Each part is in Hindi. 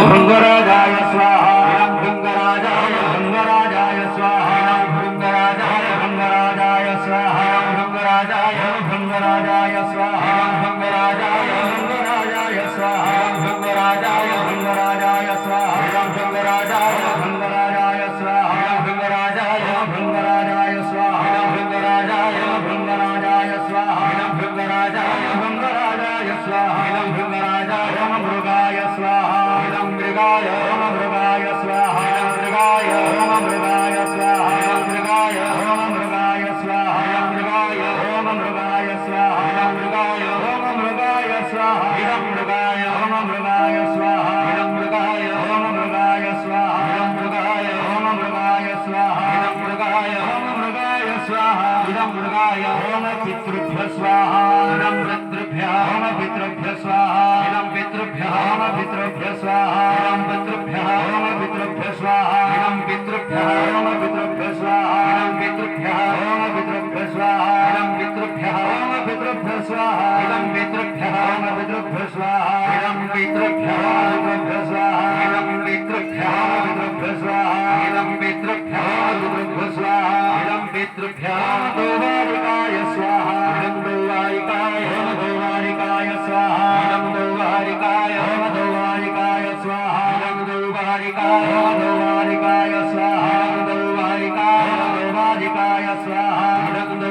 भृंगराजाय स्वाहा भृंगराजाय भृंगराजाय स्वाहा भृंगराजाय भृंगराजाय स्वाहा भृंगराजाय भृंगराजाय स्वाहा भृंगराजाय भृंगराजाय स्वाहा भृंगराजाय भृंगराजाय स्वाहा भृंगराजाय भृंगराजाय स्वाहा भृंगराजाय भृंगराजाय स्वाहा भृंगराजाय भृंगराजाय स्वाहा भृंगराजाय भृंगराजाय स्वाहा भृंगराजाय मृगाय स्वाहा मृगाय मृगाय स्वाहा मृगाय मृगाय स्वाहा मृगाय मृगाय स्वाहा मृगाय मृगाय स्वाहा मृगाय मृगाय स्वाहा मृगाय मृगाय स्वाहा मृगाय मृगाय स्वाहा मृगाय मृगाय स्वाहा मृगाय मृगाय स्वाहा मृगाय पितृभ्य स्वाहा पितृभ्य स्वाहा पितृभ्य स्वाहा पितृभ्य स्वाहा पितृभ्य स्वाहा पितृभ्य स्वाहा पितृभ्य स्वाहा पितृभ्य स्वाहा पितृभ्य स्वाहा पितृभ्य स्वाहा पितृभ्य स्वाहा पितृभ्य दोवारिकाय स्वाहा दोवारिकाय दोवारिकाय स्वाहा दोवारिकाय दोवारिकाय स्वाहा दोवारिकाय दोवारिकाय स्वाहा दोवारिकाय दोवारिकाय स्वाहा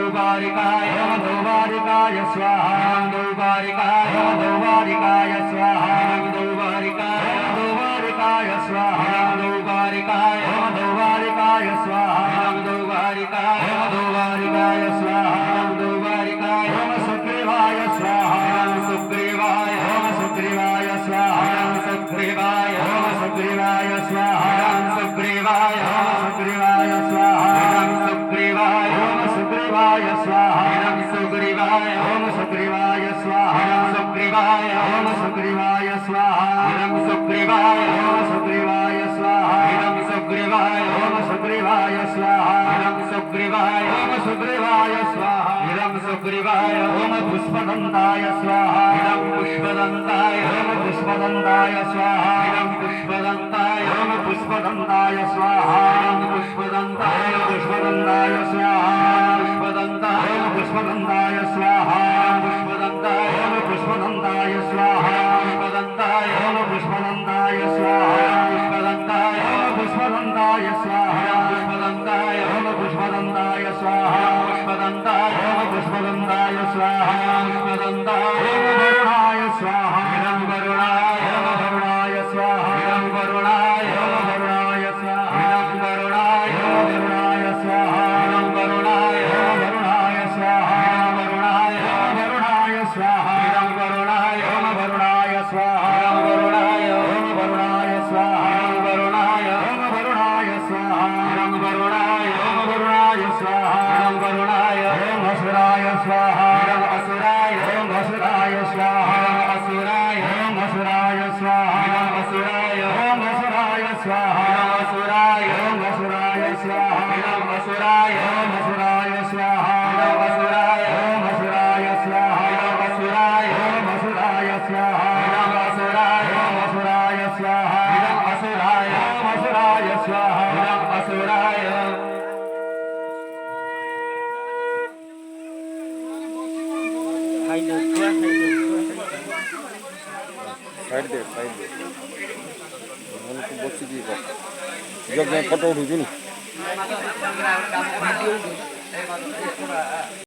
दोवारिकाय दोवारिकाय स्वाहा दोवारिकाय दोवारिकाय स्वाहा दोवारिकाय दोवारिकाय स्वाहा दोवारिकाय दोवारिकाय स्वाहा दोवारिकाय दोवारिकाय स्वाहा दोवारिकाय सुग्रीवाय स्वाहा सुग्रीवाय सुग्रीवाय स्वाहा सुग्रीवाय सुग्रीवाय स्वाहा सुग्रीवाय सुग्रीवाय स्वाहा सुग्रीवाय सुग्रीवाय स्वाहा सुग्रीवाय सुग्रीवाय स्वाहा सुग्रीवाय सुग्रीवाय स्वाहा सुग्रीवाय सुग्रीवाय स्वाहा सुग्रीवाय सुग्रीवाय स्वाहा सुग्रीवाय सुग्रीवाय स्वाहा सुग्रीवाय पुष्पदन्ताय स्वाहा पुष्पदन्ताय पुष्पदन्ताय स्वाहा पुष्पदन्ताय पुष्पदन्ताय स्वाहा पुष्पदन्ताय पुष्पदन्ताय स्वाहा पुष्पदन्ताय पुष्पदन्ताय स्वाहा पुष्पदन्ताय पुष्पदन्ताय स्वाहा पुष्पदन्ताय पुष्पदन्ताय स्वाहा पुष्पदन्ताय पुष्पदन्ताय स्वाहा पुष्पदन्ताय पुष्पदन्ताय स्वाहा पुष्पदन्ताय पुष्पदन्ताय स्वाहा पुष्पदन्ताय वरुणाय स्वाहा वरुणाय वरुणाय स्वाहा वरुणाय वरुणाय स्वाहा वरुणाय वरुणाय स्वाहा वरुणाय वरुणाय स्वाहा वरुणाय वरुणाय स्वाहा वरुणाय वरुणाय स्वाहा वरुणाय वरुणाय स्वाहा वरुणाय वरुणाय स्वाहा वरुणाय वरुणाय स्वाहा वरुणाय असुराय स्वाहा असुराय असुराय स्वाहा असुराय असुराय स्वाहा असुराय असुराय स्वाहा असुराय असुराय स्वाहा असुराय असुराय स्वाहा असुराय असुराय स्वाहा असुराय असुराय स्वाहा असुराय असुराय स्वाहा असुराय असुराय स्वाहा असुराय साइड दे को बच्ची दी जब मैं फोटो उठू